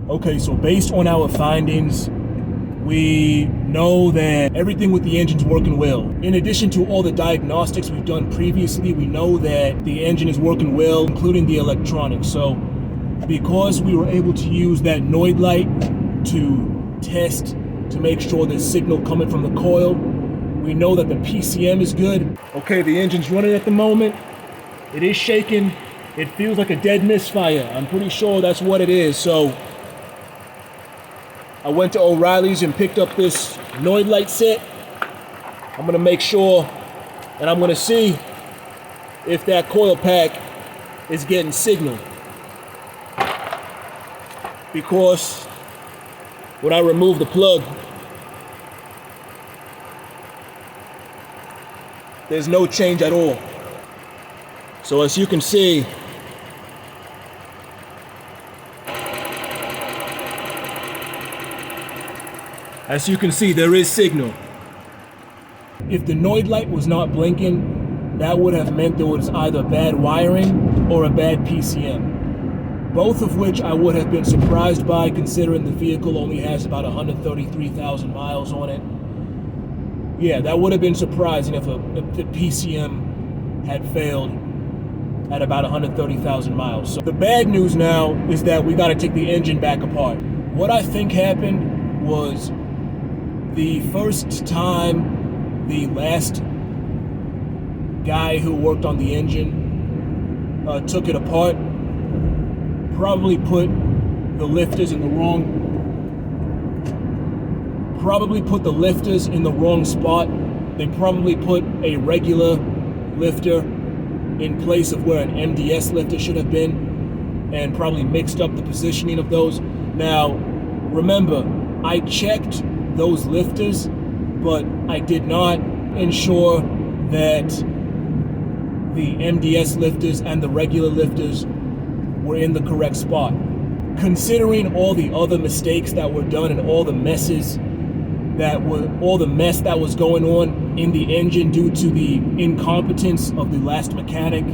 Okay, so based on our findings, we know that everything with the engine's working well. In addition to all the diagnostics we've done previously, we know that the engine is working well, including the electronics. So because we were able to use that Noid light to test to make sure there's signal coming from the coil, we know that the PCM is good. Okay, the engine's running at the moment. It is shaking. It feels like a dead misfire. I'm pretty sure that's what it is. So I went to O'Reilly's and picked up this Noid light set. I'm gonna make sure and I'm gonna see if that coil pack is getting signal. Because when I remove the plug, there's no change at all. So as you can see, there is signal. If the Noid light was not blinking, that would have meant there was either bad wiring or a bad PCM. Both of which I would have been surprised by, considering the vehicle only has about 133,000 miles on it. Yeah, that would have been surprising if the PCM had failed at about 130,000 miles. So the bad news now is that we got to take the engine back apart. What I think happened was the first time the last guy who worked on the engine took it apart, probably put the lifters in the wrong spot. They probably put a regular lifter in place of where an MDS lifter should have been, and probably mixed up the positioning of those. Now, remember, I checked those lifters, but I did not ensure that the MDS lifters and the regular lifters were in the correct spot. Considering all the other mistakes that were done and all the mess that was going on in the engine due to the incompetence of the last mechanic,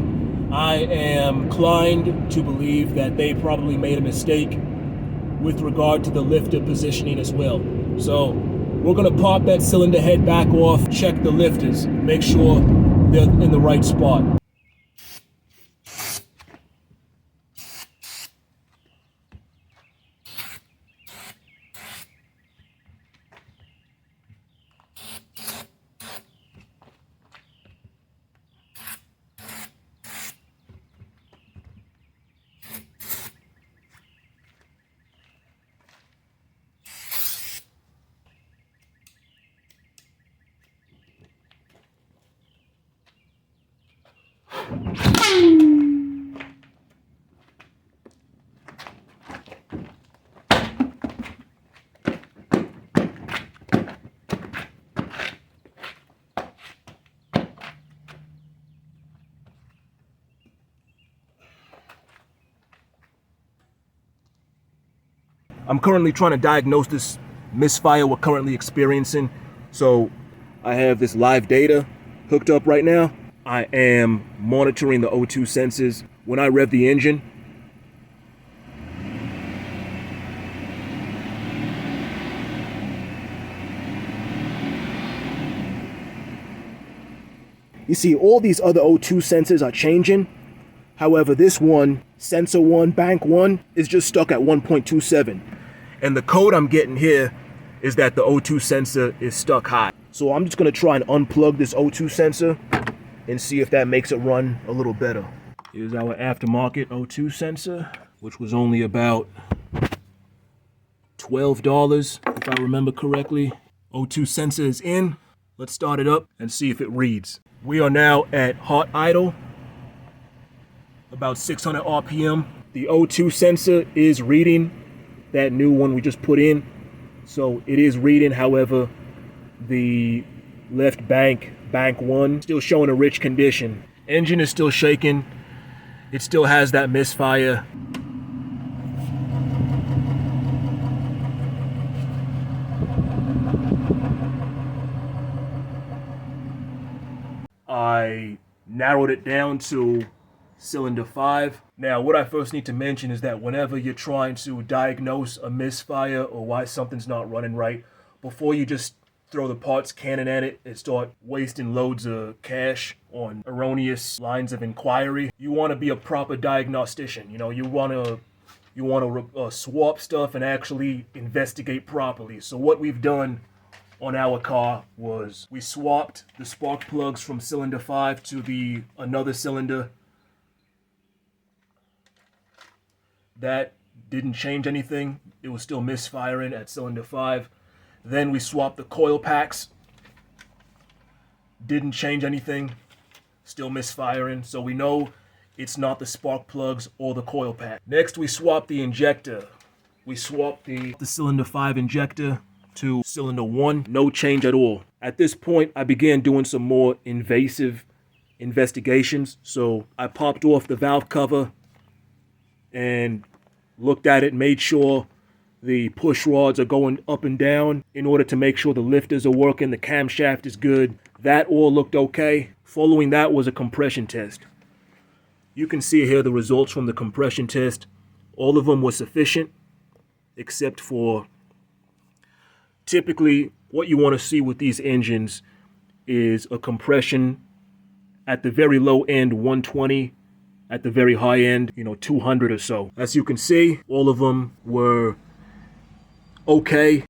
I am inclined to believe that they probably made a mistake with regard to the lifter positioning as well. So we're gonna pop that cylinder head back off, check the lifters, make sure they're in the right spot. I'm currently trying to diagnose this misfire we're currently experiencing. So I have this live data hooked up right now. I am monitoring the O2 sensors. When I rev the engine, you see all these other O2 sensors are changing. However, this one, sensor 1, bank 1, is just stuck at 1.27. And the code I'm getting here is that the O2 sensor is stuck high. So I'm just gonna try and unplug this O2 sensor and see if that makes it run a little better. Here's our aftermarket O2 sensor, which was only about $12, if I remember correctly. O2 sensor is in. Let's start it up and see if it reads. We are now at hot idle, about 600 RPM. The O2 sensor is reading that new one we just put in. So it is reading, however, the left bank 1, still showing a rich condition. Engine is still shaking. It still has that misfire. I narrowed it down to cylinder 5. Now, what I first need to mention is that whenever you're trying to diagnose a misfire or why something's not running right, before you just throw the parts cannon at it and start wasting loads of cash on erroneous lines of inquiry, you want to be a proper diagnostician. You know, you want to swap stuff and actually investigate properly. So what we've done on our car was we swapped the spark plugs from cylinder 5 to another cylinder. That didn't change anything. It was still misfiring at cylinder 5. Then we swapped the coil packs. Didn't change anything. Still misfiring. So we know it's not the spark plugs or the coil pack. Next, we swapped the injector. We swapped the cylinder 5 injector to cylinder 1. No change at all. At this point, I began doing some more invasive investigations. So I popped off the valve cover and looked at it, made sure the push rods are going up and down in order to make sure the lifters are working, the camshaft is good. That all looked okay. Following that was a compression test. You can see here the results from the compression test. All of them were sufficient, except for typically what you want to see with these engines is a compression at the very low end, 120, at the very high end, 200 or so. As you can see, all of them were okay.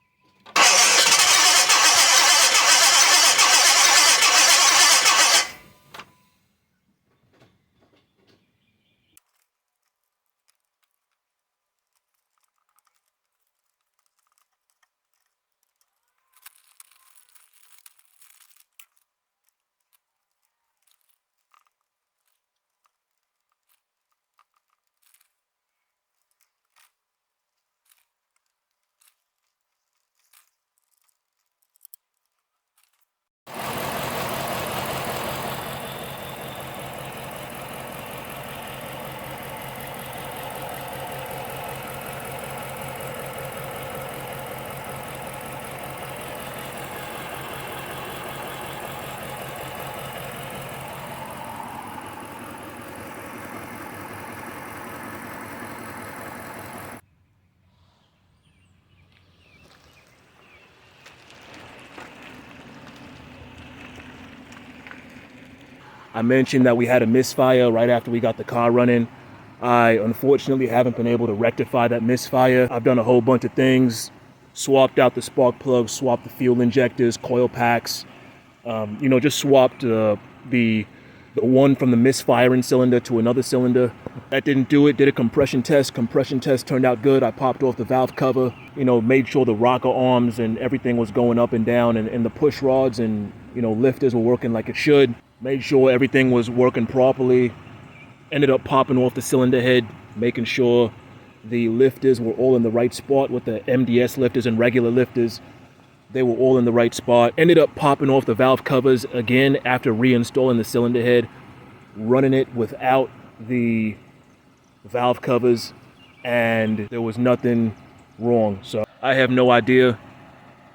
I mentioned that we had a misfire right after we got the car running. I unfortunately haven't been able to rectify that misfire. I've done a whole bunch of things, swapped out the spark plugs, swapped the fuel injectors, coil packs, just swapped the one from the misfiring cylinder to another cylinder. That didn't do it. Did a compression test. Compression test turned out good. I popped off the valve cover, made sure the rocker arms and everything was going up and down, and the push rods and, lifters were working like it should. Made sure everything was working properly. Ended up popping off the cylinder head, making sure the lifters were all in the right spot with the MDS lifters and regular lifters. They were all in the right spot. Ended up popping off the valve covers again after reinstalling the cylinder head, running it without the valve covers, and there was nothing wrong. So I have no idea.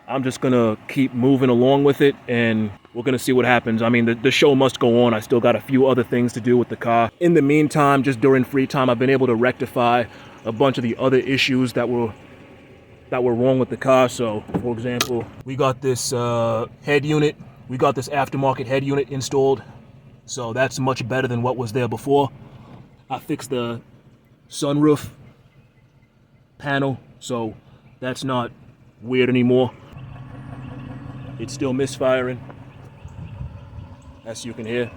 I'm just gonna keep moving along with it, and we're gonna see what happens. I mean, the show must go on. I still got a few other things to do with the car. In the meantime, just during free time, I've been able to rectify a bunch of the other issues that were wrong with the car. So, for example, we got this head unit. We got this aftermarket head unit installed. So that's much better than what was there before. I fixed the sunroof panel, so that's not weird anymore. It's still misfiring, as you can hear.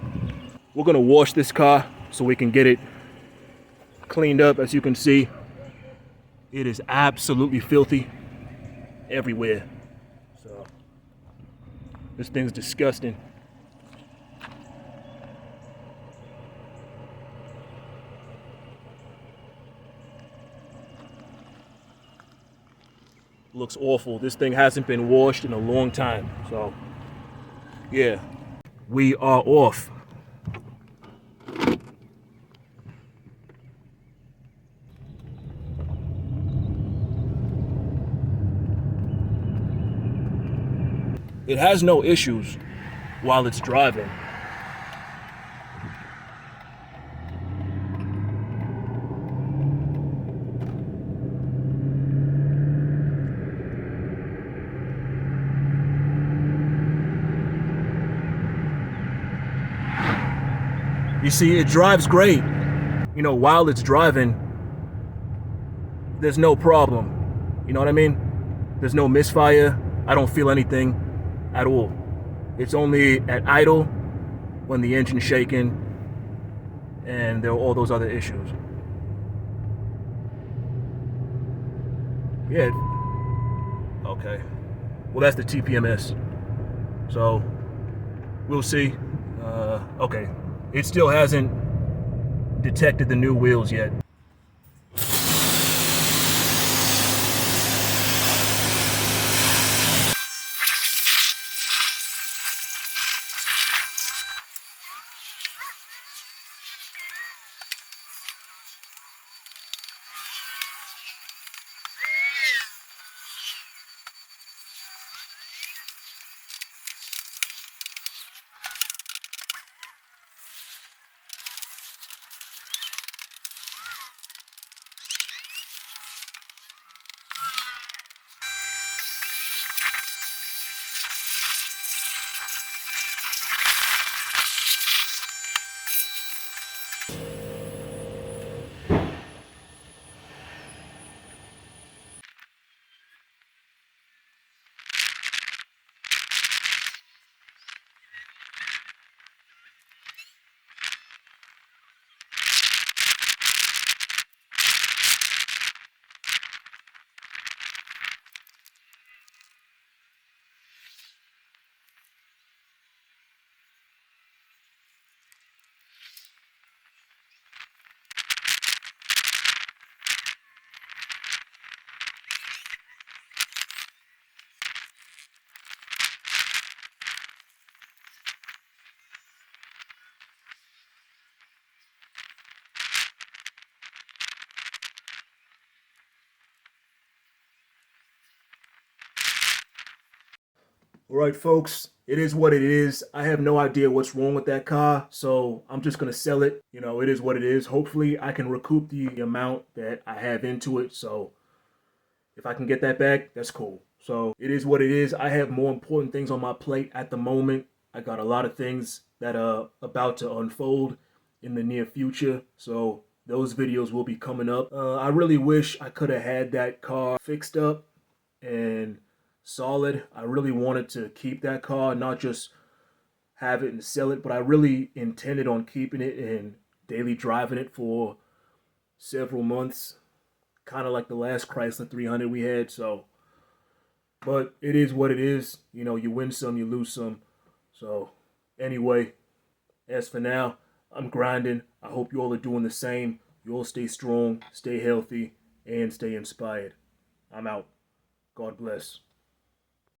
We're gonna wash this car so we can get it cleaned up. As you can see, it is absolutely filthy everywhere. So this thing's disgusting. Looks awful. This thing hasn't been washed in a long time. So yeah, we are off. It has no issues while it's driving. You see, it drives great. You know, while it's driving, there's no problem. You know what I mean? There's no misfire. I don't feel anything at all. It's only at idle when the engine's shaking and there are all those other issues. Yeah. Okay. Well, that's the TPMS. So we'll see. Okay. It still hasn't detected the new wheels yet. All right, folks, it is what it is. I have no idea what's wrong with that car, so I'm just gonna sell it. You know, it is what it is. Hopefully, I can recoup the amount that I have into it. So if I can get that back, that's cool. So it is what it is. I have more important things on my plate at the moment. I got a lot of things that are about to unfold in the near future. So those videos will be coming up. I really wish I could have had that car fixed up and solid. I really wanted to keep that car, not just have it and sell it, but I really intended on keeping it and daily driving it for several months, kind of like the last Chrysler 300 we had. So, but it is what it is. You know, you win some, you lose some. So, anyway, as for now, I'm grinding. I hope you all are doing the same. You all stay strong, stay healthy, and stay inspired. I'm out. God bless.